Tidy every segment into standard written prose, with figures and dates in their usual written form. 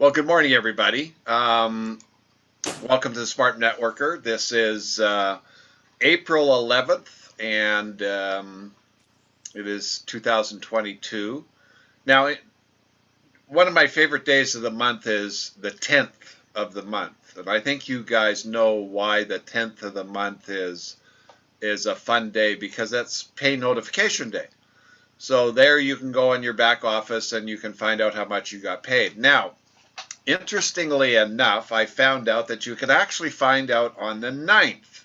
Well, good morning, everybody. Welcome to the Smart Networker. This is April 11th, and it is 2022. Now, one of my favorite days of the month is the 10th of the month, and I think you guys know why the 10th of the month is a fun day, because that's pay notification day. So there you can go in your back office and you can find out how much you got paid. Now, interestingly enough, I found out that you can actually find out on the 9th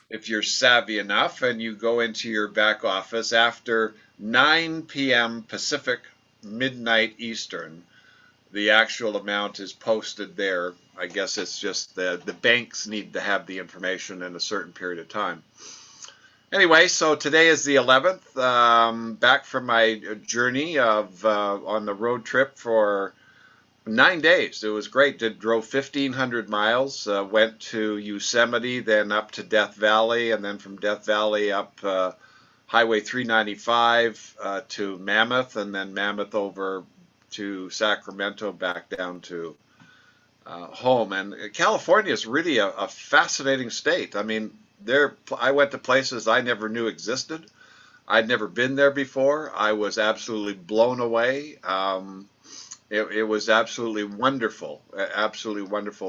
if you're savvy enough and you go into your back office after 9 p.m. Pacific, midnight Eastern. The actual amount is posted there. I guess it's just the banks need to have the information in a certain period of time. Anyway, so today is the 11th, back from my journey of on the road trip for 9 days. It was great. Drove 1,500 miles, went to Yosemite, then up to Death Valley, and then from Death Valley up Highway 395 to Mammoth, and then Mammoth over to Sacramento, back down to home. And California is really a fascinating state. I mean, I went to places I never knew existed. I'd never been there before. I was absolutely blown away. It was absolutely wonderful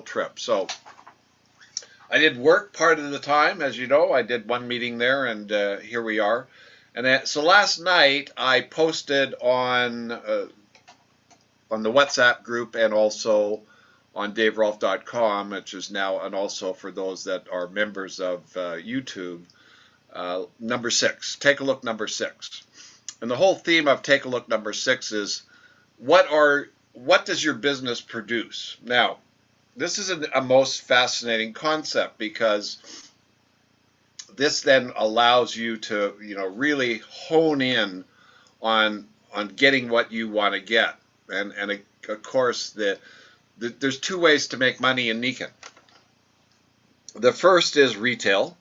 trip. So I did work part of the time, as you know. I did one meeting there, and here we are. And so last night I posted on the WhatsApp group and also on DaveRolf.com, which is now, and also for those that are members of YouTube, number 6. Take a look, number 6. And the whole theme of Take a Look, number 6 is what does your business produce? Now, this is a most fascinating concept, because this then allows you to, really hone in on getting what you want to get. And of course, there's two ways to make money in Niken. The first is retail,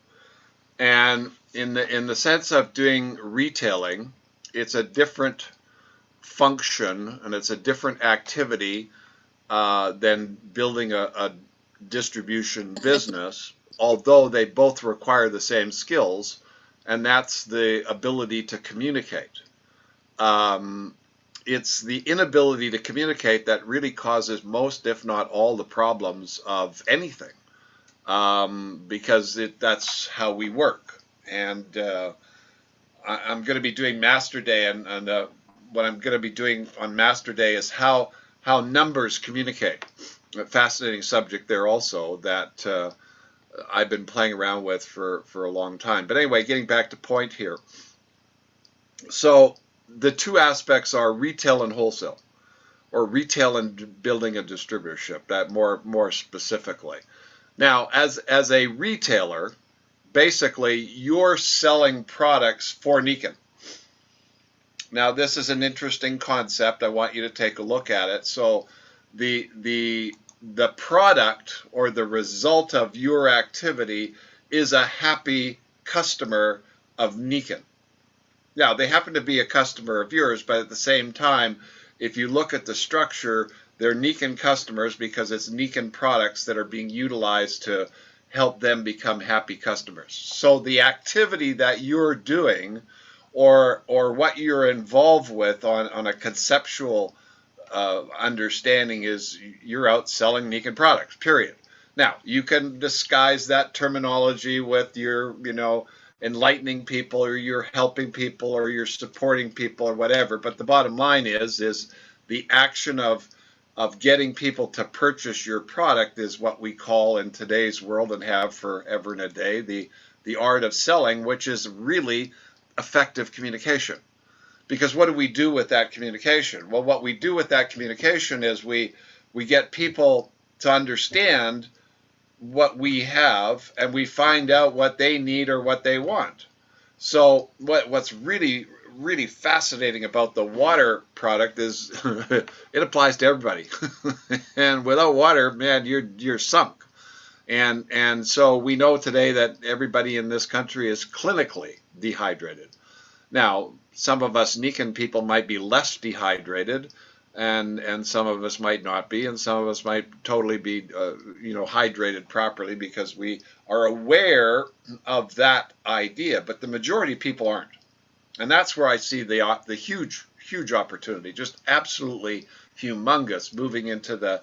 and in the sense of doing retailing, it's a different function and it's a different activity than building a distribution business, although they both require the same skills, and that's the ability to communicate. It's the inability to communicate that really causes most, if not all, the problems of anything, because that's how we work. And I'm going to be doing Master Day, and what I'm going to be doing on Master Day is how numbers communicate. A fascinating subject there also that I've been playing around with for a long time. But anyway, getting back to point here. So the two aspects are retail and wholesale, or retail and building a distributorship, that more specifically. Now, as a retailer, basically you're selling products for Niken. Now, this is an interesting concept. I want you to take a look at it. So the product or the result of your activity is a happy customer of Niken. Now, they happen to be a customer of yours, but at the same time, if you look at the structure, they're Niken customers because it's Niken products that are being utilized to help them become happy customers. So the activity that you're doing, or what you're involved with on a conceptual understanding, is you're out selling Niken products, period. Now, you can disguise that terminology with your, enlightening people, or you're helping people, or you're supporting people, or whatever. But the bottom line is the action of getting people to purchase your product is what we call in today's world, and have forever and a day, the art of selling, which is really effective communication. Because what do we do with that communication? Well, what we do with that communication is we get people to understand what we have, and we find out what they need or what they want. So what's really fascinating about the water product is it applies to everybody. And without water, man, you're sunk. And so we know today that everybody in this country is clinically dehydrated. Now, some of us Niken people might be less dehydrated, and some of us might not be, and some of us might totally be hydrated properly because we are aware of that idea, but the majority of people aren't. And that's where I see the huge opportunity, just absolutely humongous, moving into the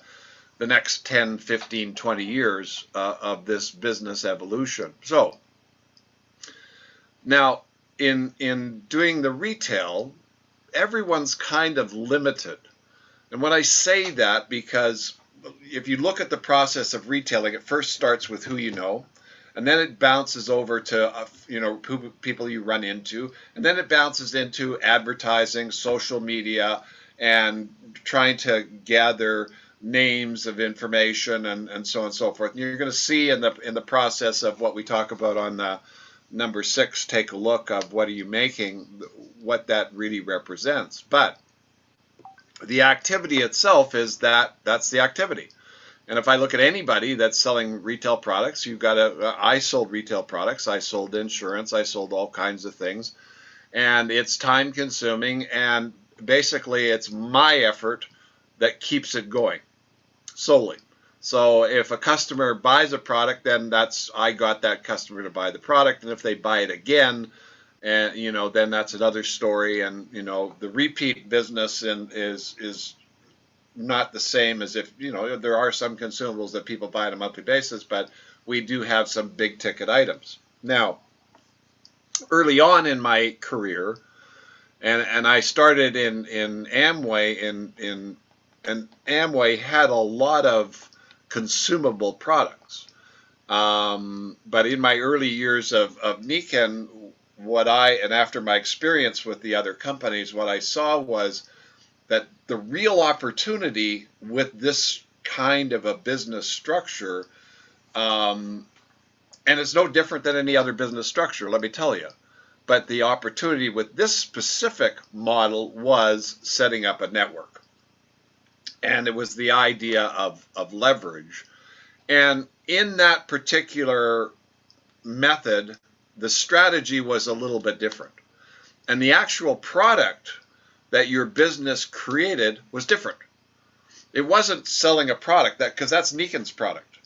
next 10, 15, 20 years of this business evolution. So now in doing the retail, everyone's kind of limited. And when I say that, because if you look at the process of retailing, it first starts with who you know, and then it bounces over to people you run into, and then it bounces into advertising, social media, and trying to gather names of information and so on and so forth. And you're going to see in the process of what we talk about on the number 6, take a look of what are you making, what that really represents. But the activity itself is that's the activity. And if I look at anybody that's selling retail products, you've got I sold retail products, I sold insurance, I sold all kinds of things, and it's time consuming, and basically it's my effort that keeps it going solely. So if a customer buys a product, then I got that customer to buy the product, and if they buy it again, and then that's another story. And the repeat business is not the same as if there are some consumables that people buy on a monthly basis, but we do have some big ticket items. Now, early on in my career, and I started in Amway, and Amway had a lot of consumable products. But in my early years of Niken, and after my experience with the other companies, what I saw was that the real opportunity with this kind of a business structure, and it's no different than any other business structure, let me tell you, but the opportunity with this specific model was setting up a network. And it was the idea of leverage. And in that particular method, the strategy was a little bit different. And the actual product that your business created was different. It wasn't selling a product, because that's Niken's product.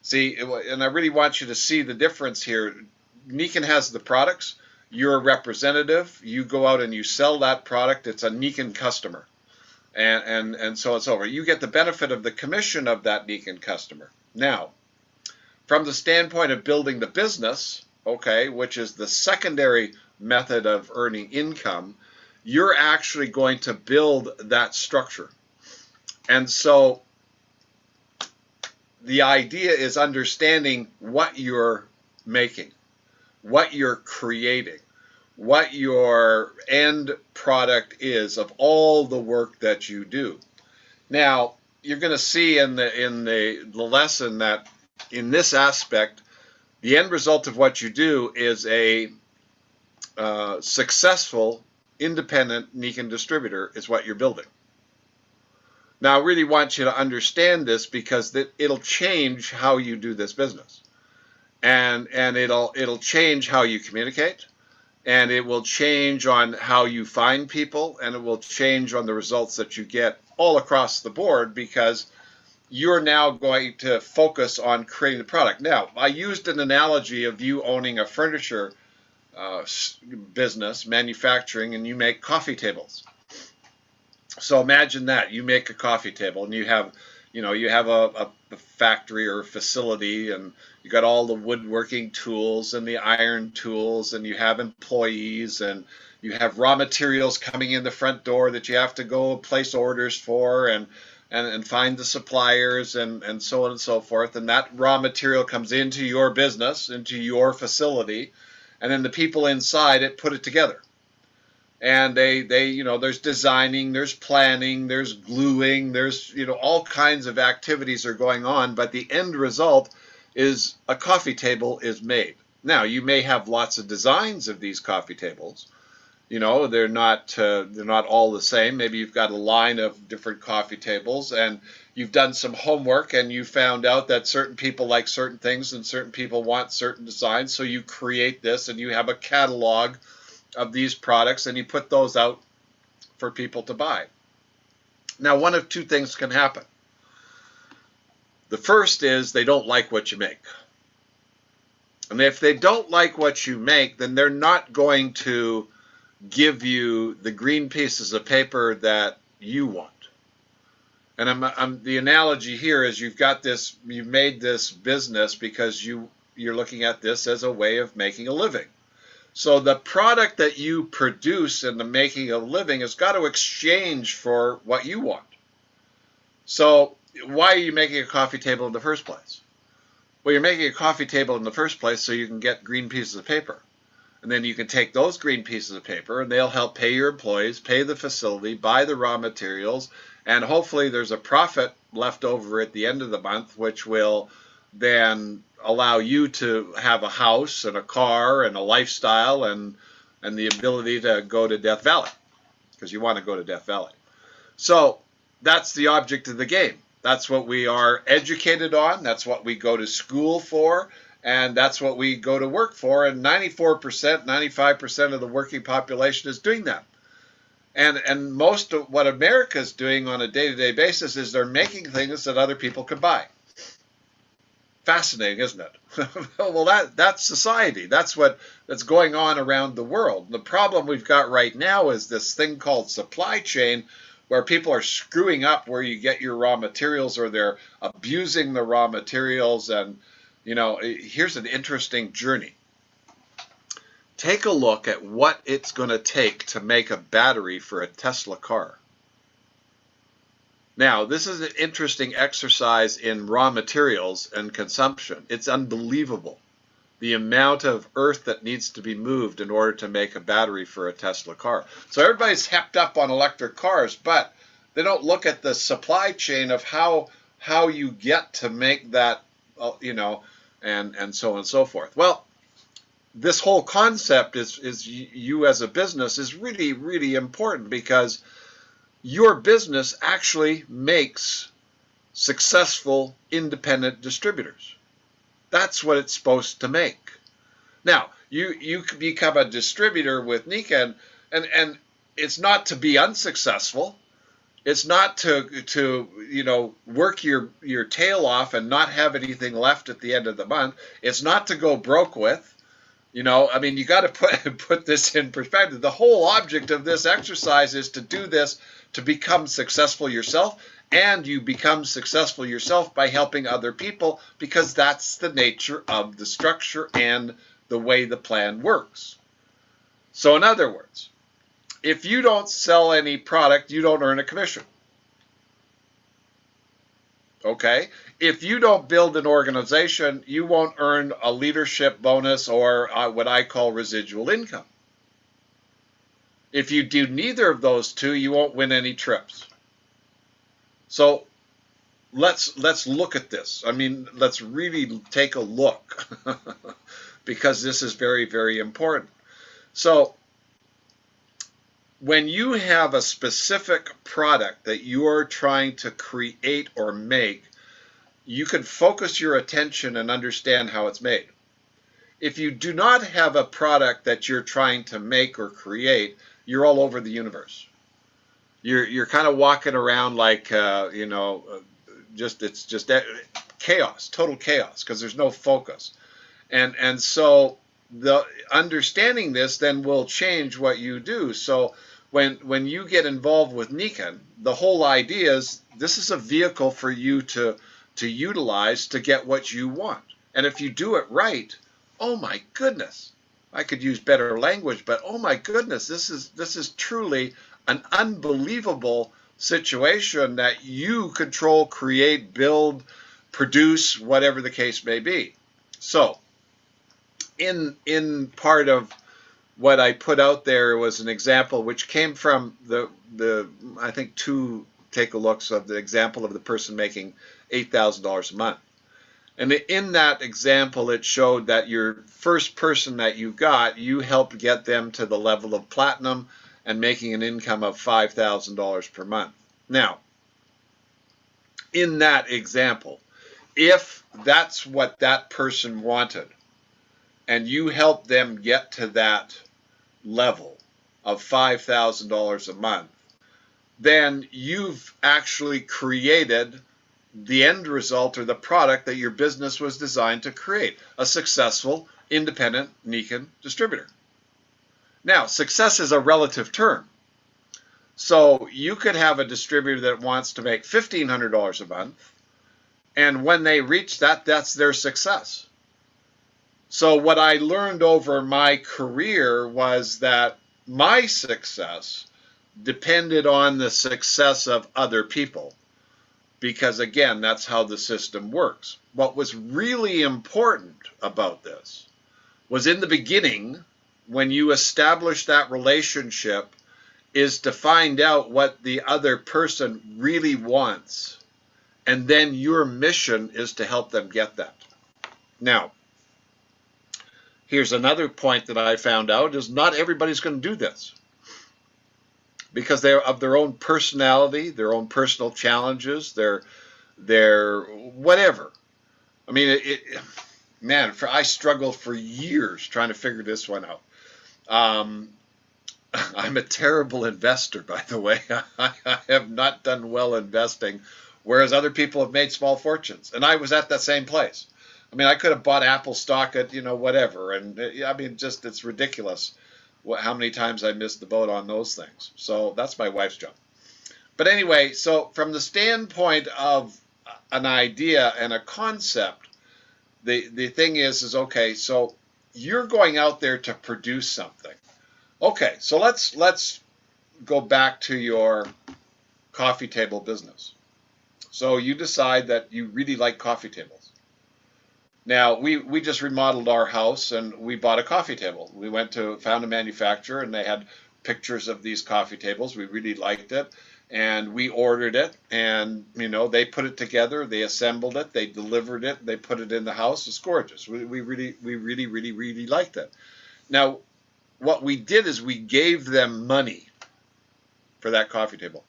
See, and I really want you to see the difference here. Niken has the products. You're a representative. You go out and you sell that product. It's a Niken customer. And so it's over. You get the benefit of the commission of that Niken customer. Now, from the standpoint of building the business, okay, which is the secondary method of earning income, you're actually going to build that structure. And so the idea is understanding what you're making, what you're creating, what your end product is of all the work that you do. Now, you're going to see in the lesson that in this aspect, the end result of what you do is a successful independent Niken distributor is what you're building. Now, I really want you to understand this because it'll change how you do this business, and it'll change how you communicate, and it will change on how you find people, and it will change on the results that you get all across the board, because you're now going to focus on creating the product. Now, I used an analogy of you owning a furniture business, manufacturing, and you make coffee tables. So imagine that you make a coffee table, and you have a factory or a facility, and you got all the woodworking tools and the iron tools, and you have employees, and you have raw materials coming in the front door that you have to go place orders for, and find the suppliers, and so on and so forth. And that raw material comes into your business, into your facility, and then the people inside it put it together. And they there's designing, there's planning, there's gluing, there's all kinds of activities are going on, but the end result is a coffee table is made. Now, you may have lots of designs of these coffee tables. They're not all the same. Maybe you've got a line of different coffee tables, and you've done some homework, and you found out that certain people like certain things and certain people want certain designs, so you create this, and you have a catalog of these products, and you put those out for people to buy. Now, one of two things can happen. The first is they don't like what you make. And if they don't like what you make, then they're not going to give you the green pieces of paper that you want. And the analogy here is you've made this business because you're looking at this as a way of making a living. So the product that you produce in the making of a living has got to exchange for what you want. So why are you making a coffee table in the first place? Well, you're making a coffee table in the first place so you can get green pieces of paper. And then you can take those green pieces of paper and they'll help pay your employees, pay the facility, buy the raw materials, and hopefully there's a profit left over at the end of the month, which will then allow you to have a house and a car and a lifestyle and the ability to go to Death Valley, because you want to go to Death Valley. So that's the object of the game. That's what we are educated on. That's what we go to school for. And that's what we go to work for. And 94%, 95% of the working population is doing that. And most of what America is doing on a day-to-day basis is they're making things that other people can buy. Fascinating, isn't it? Well, that's society. That's going on around the world. The problem we've got right now is this thing called supply chain, where people are screwing up where you get your raw materials, or they're abusing the raw materials. And, here's an interesting journey. Take a look at what it's going to take to make a battery for a Tesla car. Now, this is an interesting exercise in raw materials and consumption. It's unbelievable, the amount of earth that needs to be moved in order to make a battery for a Tesla car. So everybody's hepped up on electric cars, but they don't look at the supply chain of how you get to make that, and so on and so forth. Well, this whole concept is you as a business is really, really important, because your business actually makes successful independent distributors. That's what it's supposed to make. Now, you can become a distributor with Nika, and it's not to be unsuccessful. It's not to work your tail off and not have anything left at the end of the month. It's not to go broke with. You got to put this in perspective. The whole object of this exercise is to do this to become successful yourself, and you become successful yourself by helping other people, because that's the nature of the structure and the way the plan works. So in other words, if you don't sell any product, you don't earn a commission. Okay? If you don't build an organization, you won't earn a leadership bonus or what I call residual income. If you do neither of those two, you won't win any trips. So let's look at this. Let's really take a look because this is very, very important. So when you have a specific product that you are trying to create or make, you can focus your attention and understand how it's made. If you do not have a product that you're trying to make or create, you're all over the universe. You're kind of walking around like it's just chaos, total chaos, because there's no focus. And so the understanding this then will change what you do. So when you get involved with Nikan, the whole idea is this is a vehicle for you to utilize to get what you want. And if you do it right, oh my goodness, I could use better language, but oh my goodness, this is truly an unbelievable situation that you control, create, build, produce, whatever the case may be. So in part of what I put out there was an example which came from the I think two take a looks of the example of the person making $8,000 a month. And in that example, it showed that your first person that you got, you helped get them to the level of platinum and making an income of $5,000 per month. Now, in that example, if that's what that person wanted, and you helped them get to that level of $5,000 a month, then you've actually created the end result or the product that your business was designed to create, a successful independent Nikon distributor. Now, success is a relative term. So you could have a distributor that wants to make $1,500 a month, and when they reach that, that's their success. So what I learned over my career was that my success depended on the success of other people, because again, that's how the system works. What was really important about this was in the beginning, when you establish that relationship, is to find out what the other person really wants, and then your mission is to help them get that. Now, here's another point that I found out is not everybody's going to do this, because they're of their own personality, their own personal challenges, their whatever. I mean, man, I struggled for years trying to figure this one out. I'm a terrible investor, by the way. I have not done well investing, whereas other people have made small fortunes. And I was at that same place. I mean, I could have bought Apple stock at, whatever. And I mean, just it's ridiculous how many times I missed the boat on those things. So that's my wife's job. But anyway, so from the standpoint of an idea and a concept, the thing is okay, so you're going out there to produce something. Okay, so let's go back to your coffee table business. So you decide that you really like coffee tables. Now, we just remodeled our house and we bought a coffee table. We found a manufacturer and they had pictures of these coffee tables. We really liked it and we ordered it, and they put it together, they assembled it, they delivered it, they put it in the house. It's gorgeous. We really liked it. Now, what we did is we gave them money for that coffee table.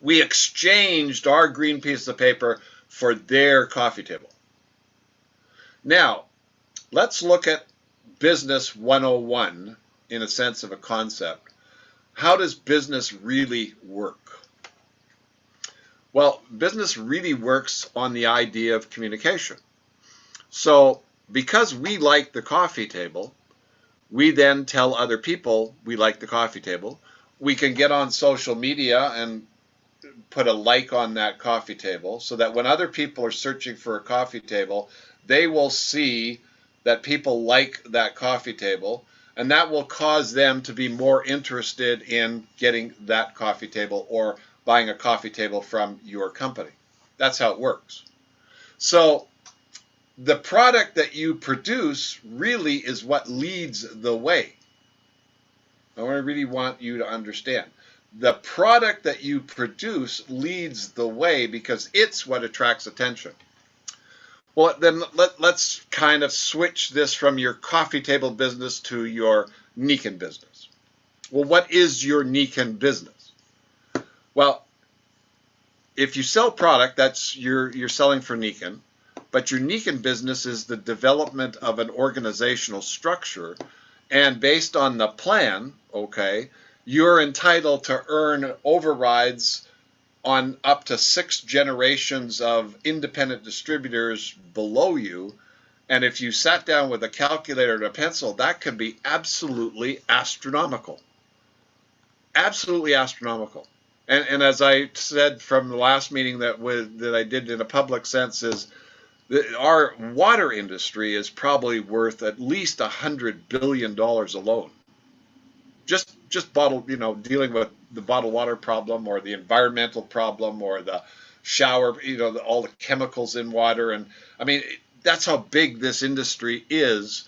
We exchanged our green piece of paper for their coffee table. Now, let's look at Business 101 in a sense of a concept. How does business really work? Well, business really works on the idea of communication. So, because we like the coffee table, we then tell other people we like the coffee table. We can get on social media and put a like on that coffee table so that when other people are searching for a coffee table, they will see that people like that coffee table, and that will cause them to be more interested in getting that coffee table or buying a coffee table from your company. That's how it works. So the product that you produce really is what leads the way. I really want you to understand. The product that you produce leads the way because it's what attracts attention. Well, then let's kind of switch this from your coffee table business to your Nikon business. Well, what is your Nikon business? Well, if you sell product, that's you're selling for Nikon, but your Nikon business is the development of an organizational structure, and based on the plan, okay, you're entitled to earn overrides on up to 6 generations of independent distributors below you. And if you sat down with a calculator and a pencil, that could be absolutely astronomical. Absolutely astronomical. And as I said from the last meeting that I did in a public sense, is that our water industry is probably worth at least $100 billion alone. Just bottled, dealing with the bottled water problem or the environmental problem or the shower, all the chemicals in water. And I mean, that's how big this industry is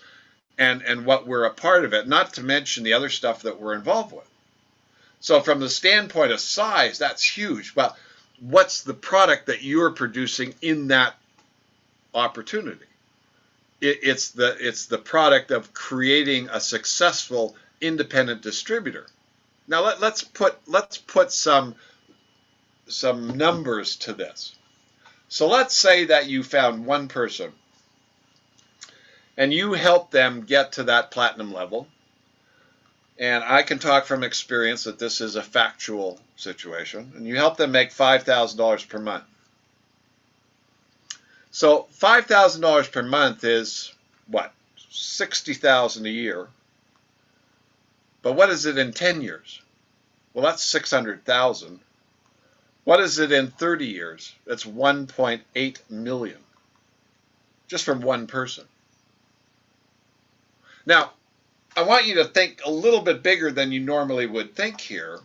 and what we're a part of it, not to mention the other stuff that we're involved with. So from the standpoint of size, that's huge. But what's the product that you're producing in that opportunity? It's the product of creating a successful independent distributor. Now let's put some numbers to this. So let's say that you found one person and you help them get to that platinum level, And I can talk from experience that this is a factual situation. And you help them make $5,000 per month. So $5,000 per month is what? $60,000 a year. But what is it in 10 years? Well, that's 600,000. What is it in 30 years? That's 1.8 million. Just from one person. Now, I want you to think a little bit bigger than you normally would think here,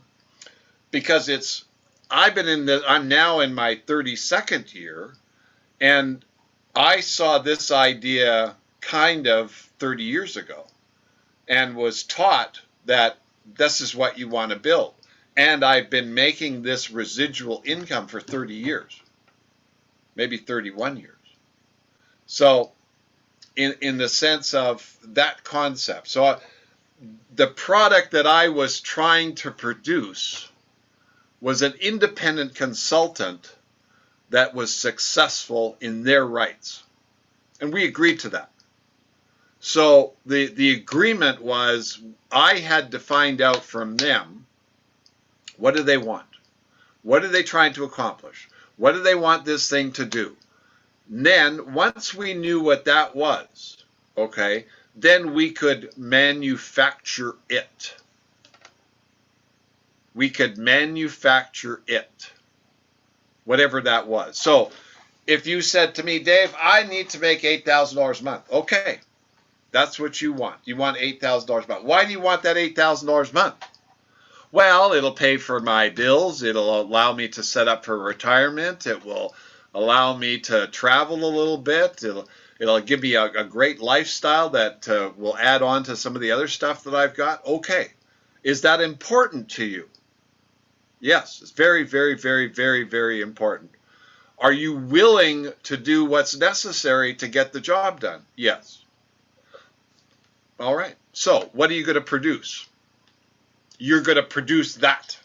because I'm now in my 32nd year, and I saw this idea kind of 30 years ago and was taught that this is what you want to build. And I've been making this residual income for 30 years, maybe 31 years. So in the sense of that concept. So the product that I was trying to produce was an independent consultant that was successful in their rights. And we agreed to that. So the agreement was I had to find out from them, what do they want? What are they trying to accomplish? What do they want this thing to do? And then once we knew what that was, okay, then we could manufacture it. We could manufacture it, whatever that was. So if you said to me, Dave, I need to make $8,000 a month. Okay, that's what you want. You want $8,000 a month. Why do you want that $8,000 a month? Well, it'll pay for my bills. It'll allow me to set up for retirement. It will allow me to travel a little bit. It'll give me a great lifestyle that will add on to some of the other stuff that I've got. Okay. Is that important to you? Yes, it's very, very, very, very, very important. Are you willing to do what's necessary to get the job done? Yes. All right. So what are you going to produce? You're going to produce that.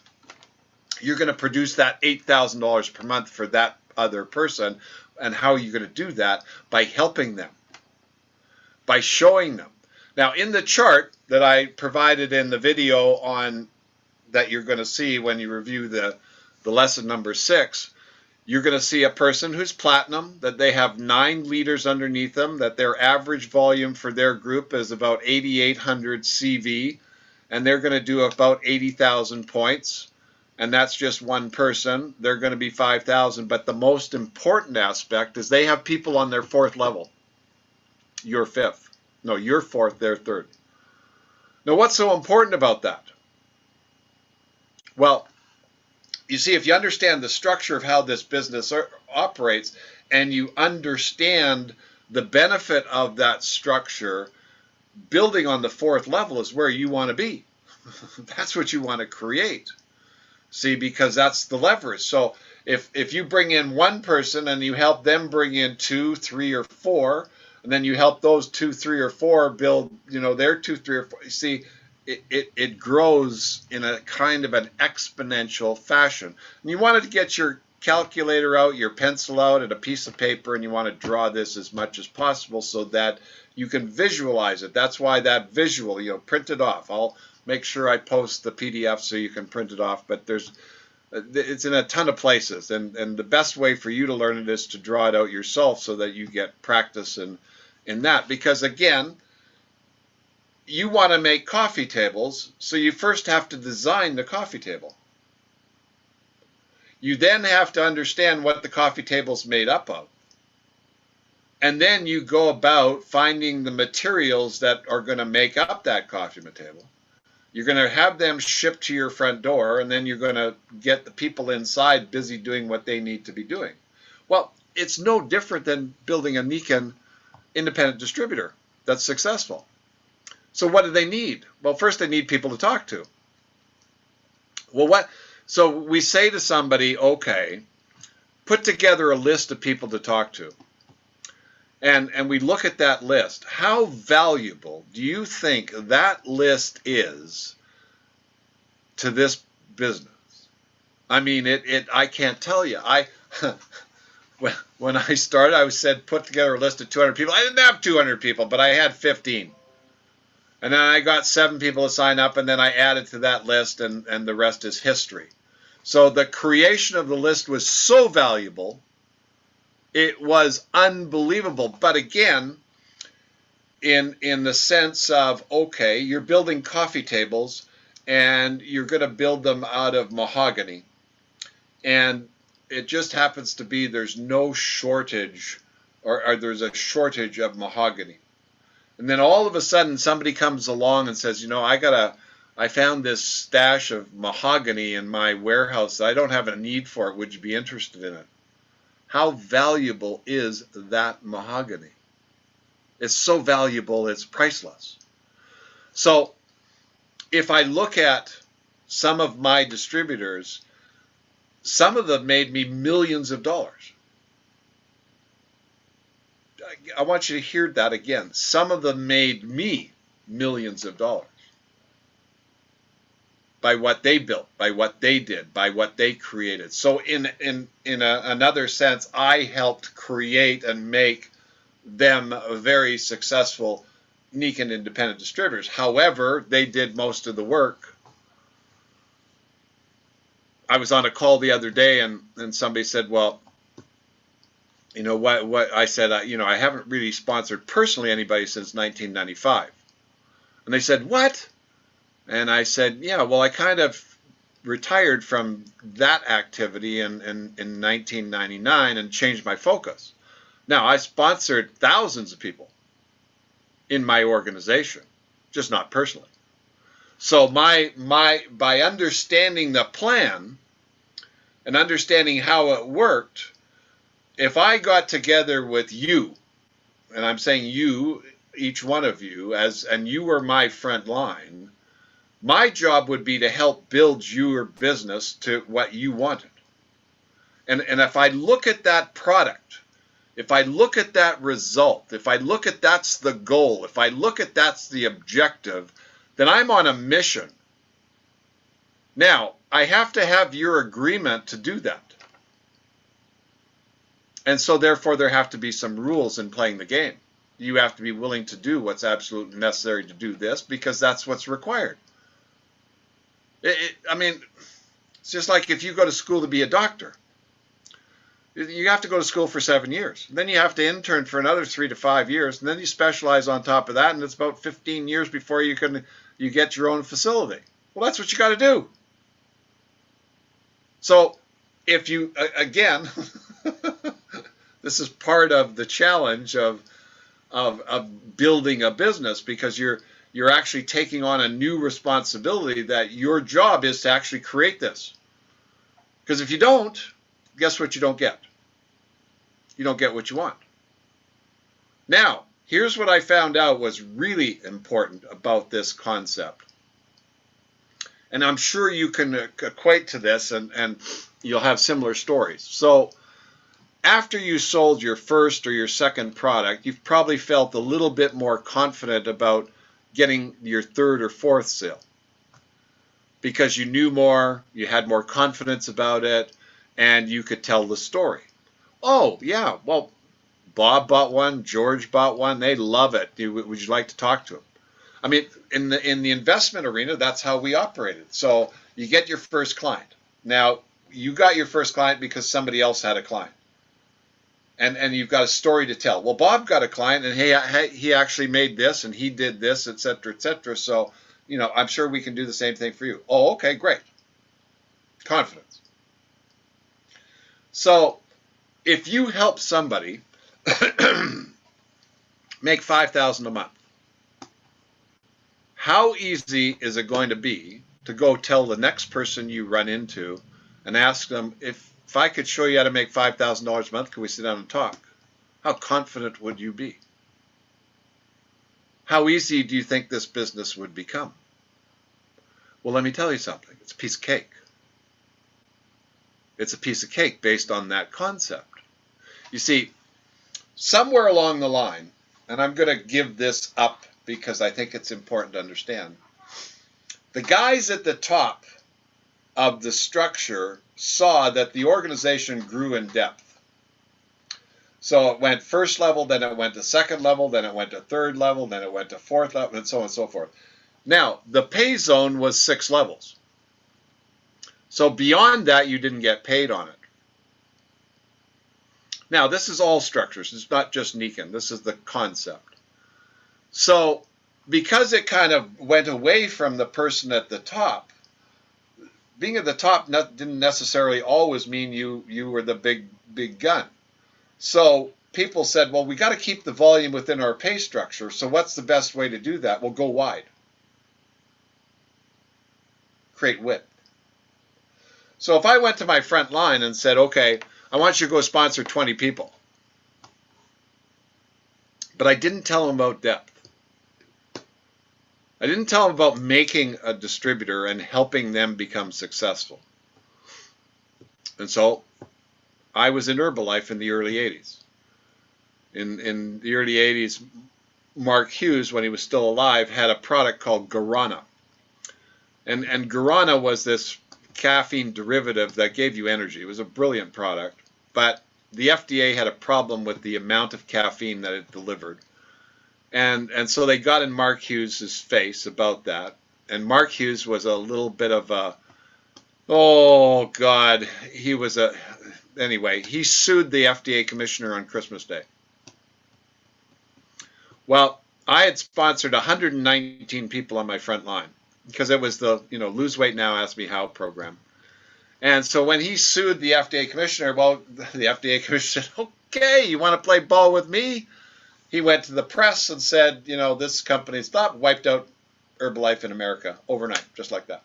You're going to produce that $8,000 per month for that other person. And how are you going to do that? By helping them, by showing them. Now, in the chart that I provided in the video on that you're going to see when you review the lesson number 6, you're going to see a person who's platinum, that they have 9 leaders underneath them, that their average volume for their group is about 8,800 CV, and they're going to do about 80,000 points. And that's just one person. They're going to be 5,000. But the most important aspect is they have people on their 4th level. You're 5th. No, you're 4th, they're 3rd. Now, what's so important about that? Well, you see, if you understand the structure of how this business operates, and you understand the benefit of that structure, building on the 4th level is where you want to be. That's what you want to create. See, because that's the leverage. So if you bring in one person and you help them bring in 2, 3, or 4, and then you help those 2, 3, or 4 build, their 2, 3, or 4. You see, it grows in a kind of an exponential fashion. And you wanted to get your calculator out, your pencil out, and a piece of paper, and you want to draw this as much as possible so that you can visualize it. That's why that visual, print it off. I'll make sure I post the PDF so you can print it off, but it's in a ton of places, and the best way for you to learn it is to draw it out yourself so that you get practice in that. Because again, you want to make coffee tables, so you first have to design the coffee table. You then have to understand what the coffee table is made up of. And then you go about finding the materials that are going to make up that coffee table. You're going to have them shipped to your front door, and then you're going to get the people inside busy doing what they need to be doing. Well, it's no different than building a Niken independent distributor that's successful. So what do they need? Well, first they need people to talk to. Well, so we say to somebody, okay, put together a list of people to talk to. And we look at that list. How valuable do you think that list is to this business? I mean, I can't tell you. When I started, I said put together a list of 200 people. I didn't have 200 people, but I had 15. And then I got 7 people to sign up, and then I added to that list, and the rest is history. So the creation of the list was so valuable. It was unbelievable. But again, in the sense of, okay, you're building coffee tables, and you're going to build them out of mahogany. And it just happens to be there's no shortage, or there's a shortage of mahogany. And then all of a sudden somebody comes along and says, I found this stash of mahogany in my warehouse that I don't have a need for it. Would you be interested in it? How valuable is that mahogany? It's so valuable, it's priceless. So if I look at some of my distributors, some of them made me millions of dollars. I want you to hear that again. Some of them made me millions of dollars by what they built, by what they did, by what they created. So in another sense, I helped create and make them very successful, unique and independent distributors. However, they did most of the work. I was on a call the other day, and somebody said, well, what I said, I haven't really sponsored personally anybody since 1995. And they said, what? And I said, yeah, well, I kind of retired from that activity in 1999 and changed my focus. Now, I sponsored thousands of people in my organization, just not personally. So by understanding the plan and understanding how it worked, if I got together with you, and I'm saying you, each one of you, and you were my front line, my job would be to help build your business to what you wanted. And if I look at that product, if I look at that result, if I look at that's the goal, if I look at that's the objective, then I'm on a mission. Now, I have to have your agreement to do that. And so therefore there have to be some rules in playing the game. You have to be willing to do what's absolutely necessary to do this, because that's what's required. It's just like if you go to school to be a doctor. You have to go to school for 7 years. Then you have to intern for another 3 to 5 years, and then you specialize on top of that, and it's about 15 years before you get your own facility. Well, that's what you got to do. So if you, again, this is part of the challenge of building a business, because you're actually taking on a new responsibility that your job is to actually create this. Because if you don't, guess what you don't get? You don't get what you want. Now, here's what I found out was really important about this concept. And I'm sure you can equate to this, and you'll have similar stories. So after you sold your first or your second product, you've probably felt a little bit more confident about getting your third or fourth sale, because you knew more, you had more confidence about it, and you could tell the story. Oh, yeah, well, Bob bought one, George bought one, they love it. Would you like to talk to them? I mean, in the investment arena, that's how we operated. So you get your first client. Now, you got your first client because somebody else had a client. And you've got a story to tell. Well, Bob got a client, and he actually made this, and he did this, et cetera, et cetera. So, I'm sure we can do the same thing for you. Oh, okay, great. Confidence. So if you help somebody make $5,000 a month, how easy is it going to be to go tell the next person you run into and ask them, if I could show you how to make $5,000 a month, can we sit down and talk? How confident would you be? How easy do you think this business would become? Well, let me tell you something. It's a piece of cake. It's a piece of cake based on that concept. You see, somewhere along the line, and I'm going to give this up because I think it's important to understand, the guys at the top of the structure saw that the organization grew in depth. So it went first level, then it went to second level, then it went to third level, then it went to fourth level, and so on and so forth. Now, the pay zone was 6 levels. So beyond that, you didn't get paid on it. Now, this is all structures. It's not just Nikan. This is the concept. So because it kind of went away from the person at the top, being at the top didn't necessarily always mean you were the big gun. So people said, well, we got to keep the volume within our pay structure. So what's the best way to do that? Well, go wide. Create width. So if I went to my front line and said, okay, I want you to go sponsor 20 people, but I didn't tell them about depth. I didn't tell them about making a distributor and helping them become successful. And so I was in Herbalife in the early 80s. In the early 80s, Mark Hughes, when he was still alive, had a product called Guarana. And Guarana was this caffeine derivative that gave you energy. It was a brilliant product, but the FDA had a problem with the amount of caffeine that it delivered. And so they got in Mark Hughes' face about that. And Mark Hughes was a little bit of a, oh God, anyway, he sued the FDA commissioner on Christmas Day. Well, I had sponsored 119 people on my front line because it was the, Lose Weight Now, Ask Me How program. And so when he sued the FDA commissioner, well, the FDA commissioner said, okay, you want to play ball with me? He went to the press and said, this company wiped out Herbalife in America overnight, just like that.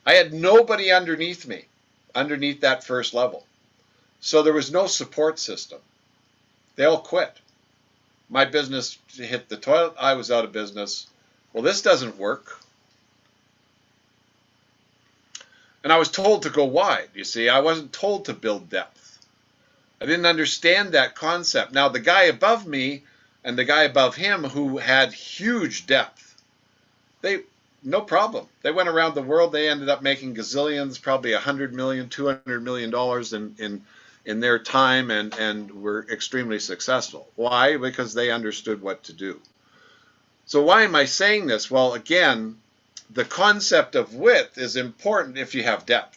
I had nobody underneath me, underneath that first level. So there was no support system. They all quit. My business hit the toilet. I was out of business. Well, this doesn't work. And I was told to go wide, you see. I wasn't told to build depth. I didn't understand that concept. Now, the guy above me and the guy above him who had huge depth, no problem. They went around the world. They ended up making gazillions, probably $100 million, $200 million in their time, and were extremely successful. Why? Because they understood what to do. So why am I saying this? Well, again, the concept of width is important if you have depth.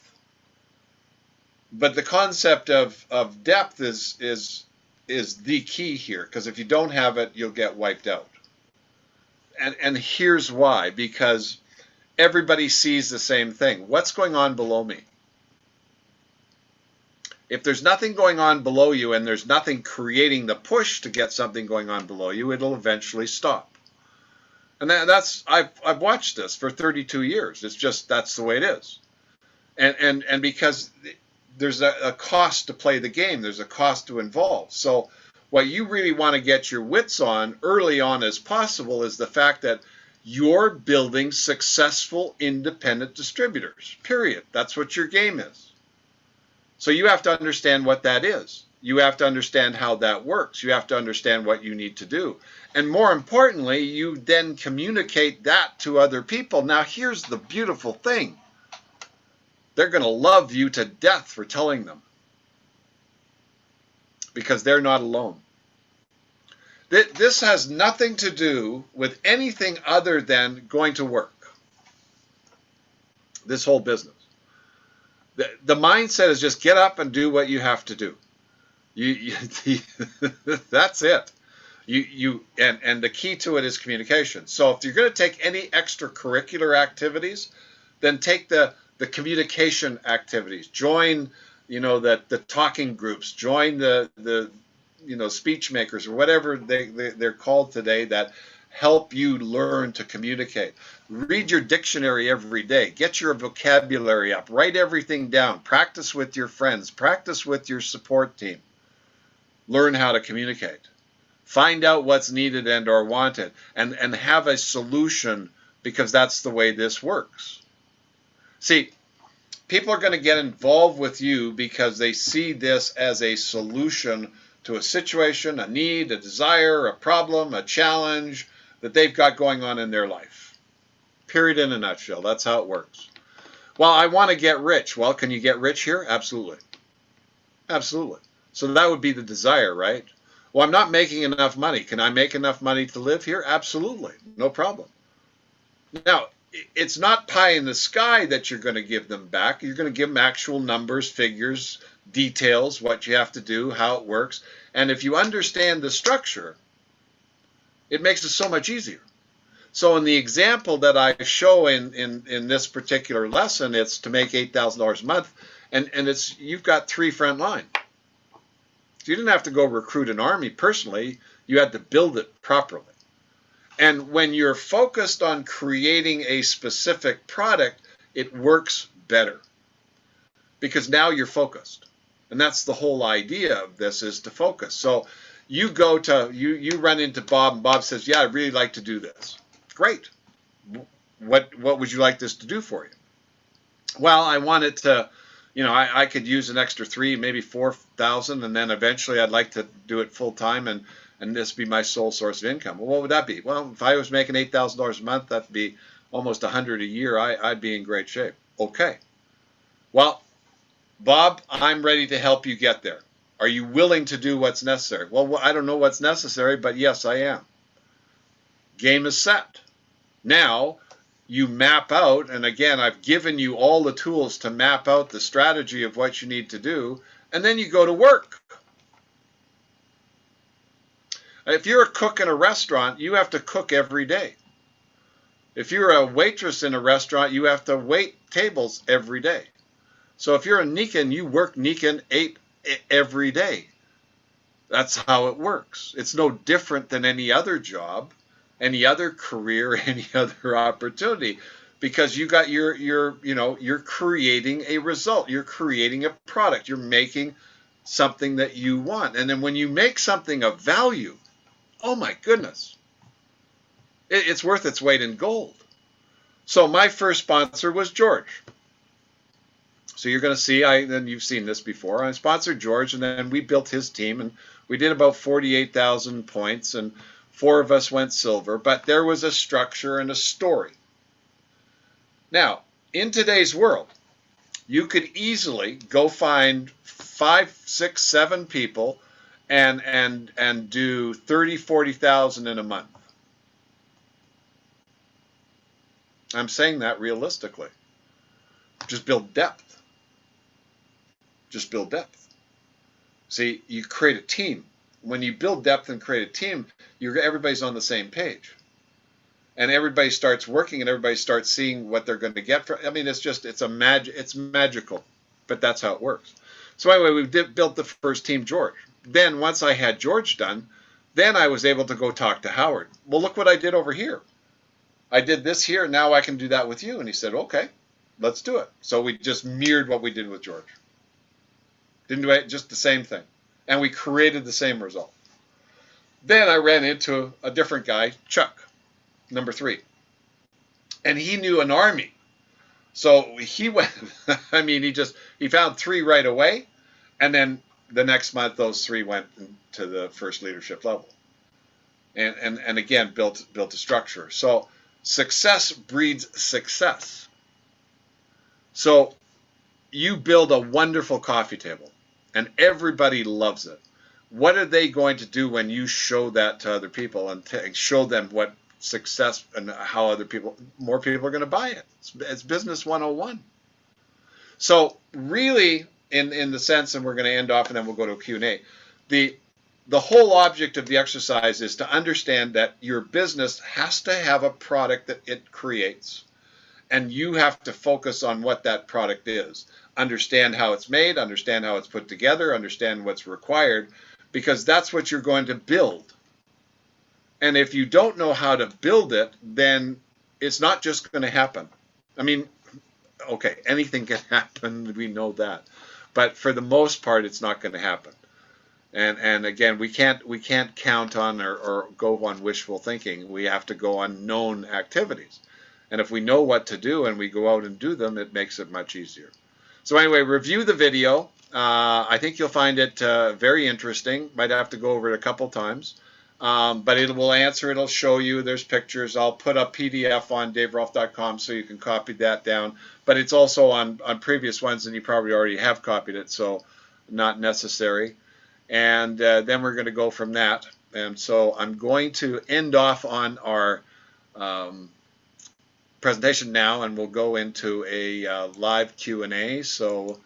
But the concept of depth is the key here, because if you don't have it, you'll get wiped out. And here's why, because everybody sees the same thing. What's going on below me? If there's nothing going on below you and there's nothing creating the push to get something going on below you, it'll eventually stop. And I've watched this for 32 years. It's just, that's the way it is. And because there's a cost to play the game, there's a cost to involve. So what you really want to get your wits on early on as possible is the fact that you're building successful independent distributors, period. That's what your game is. So you have to understand what that is. You have to understand how that works. You have to understand what you need to do. And more importantly, you then communicate that to other people. Now, here's the beautiful thing. They're going to love you to death for telling them, because they're not alone. This has nothing to do with anything other than going to work. This whole business. The mindset is just get up and do what you have to do. That's it. And the key to it is communication. So if you're going to take any extracurricular activities, then take the communication activities. Join, the talking groups. Join the speech makers, or whatever they're called today, that help you learn to communicate. Read your dictionary every day. Get your vocabulary up. Write everything down. Practice with your friends. Practice with your support team. Learn how to communicate. Find out what's needed and or wanted, and have a solution, because that's the way this works. See, people are going to get involved with you because they see this as a solution to a situation, a need, a desire, a problem, a challenge that they've got going on in their life. Period, in a nutshell. That's how it works. Well, I want to get rich. Well, can you get rich here? Absolutely. Absolutely. So that would be the desire, right? Well, I'm not making enough money. Can I make enough money to live here? Absolutely. No problem. Now, it's not pie in the sky that you're going to give them back. You're going to give them actual numbers, figures, details, what you have to do, how it works. And if you understand the structure, it makes it so much easier. So in the example that I show in this particular lesson, it's to make $8,000 a month, and it's you've got 3 front line. So you didn't have to go recruit an army personally. You had to build it properly. And when you're focused on creating a specific product, it works better because now you're focused. And that's the whole idea of this, is to focus. So you go to, you run into Bob, and Bob says, yeah, I'd really like to do this. Great. What would you like this to do for you? Well, I want it to, I could use an extra 3, maybe 4,000, and then eventually I'd like to do it full time and this be my sole source of income. Well, what would that be? Well, if I was making $8,000 a month, that'd be almost $100 a year. I'd be in great shape. Okay. Well, Bob, I'm ready to help you get there. Are you willing to do what's necessary? Well, I don't know what's necessary, but yes, I am. Game is set. Now, you map out, and again, I've given you all the tools to map out the strategy of what you need to do, and then you go to work. If you're a cook in a restaurant, you have to cook every day. If you're a waitress in a restaurant, you have to wait tables every day. So if you're a Nikan, you work Nikan 8 every day. That's how it works. It's no different than any other job, any other career, any other opportunity, because you got you're creating a result. You're creating a product. You're making something that you want. And then when you make something of value, oh my goodness, it's worth its weight in gold. So my first sponsor was George. So you're going to see, then you've seen this before. I sponsored George, and then we built his team, and we did about 48,000 points, and 4 of us went silver. But there was a structure and a story. Now, in today's world, you could easily go find 5, 6, 7 people and do 30, 40,000 in a month. I'm saying that realistically. Just build depth. Just build depth. See, you create a team. When you build depth and create a team, everybody's on the same page. And everybody starts working, and everybody starts seeing what they're going to get. It's magical, but that's how it works. So anyway, we built the first team, George. Then once I had George done, then I was able to go talk to Howard. Well, look what I did over here. I did this here, now I can do that with you. And he said, okay, let's do it. So we just mirrored what we did with George. Didn't do it, just the same thing. And we created the same result. Then I ran into a different guy, Chuck, number 3. And he knew an army. So he went, he found 3 right away. And then the next month, those 3 went to the first leadership level. And again, built a structure. So success breeds success. So you build a wonderful coffee table, and everybody loves it. What are they going to do when you show that to other people and show them what success and how more people are going to buy it? It's business 101. So really, in the sense, and we're going to end off and then we'll go to a Q&A, the whole object of the exercise is to understand that your business has to have a product that it creates, and you have to focus on what that product is. Understand how it's made, understand how it's put together, understand what's required, because that's what you're going to build. And if you don't know how to build it, then it's not just going to happen. Okay, anything can happen, we know that. But for the most part, it's not going to happen. And again, we can't count on or go on wishful thinking. We have to go on known activities. And if we know what to do and we go out and do them, it makes it much easier. So anyway, review the video. I think you'll find it very interesting. Might have to go over it a couple times. But it will answer, it'll show you, there's pictures. I'll put a PDF on daverolfe.com so you can copy that down. But it's also on previous ones, and you probably already have copied it, so not necessary. and then we're going to go from that. And so I'm going to end off on our presentation now, and we'll go into a live Q&A. So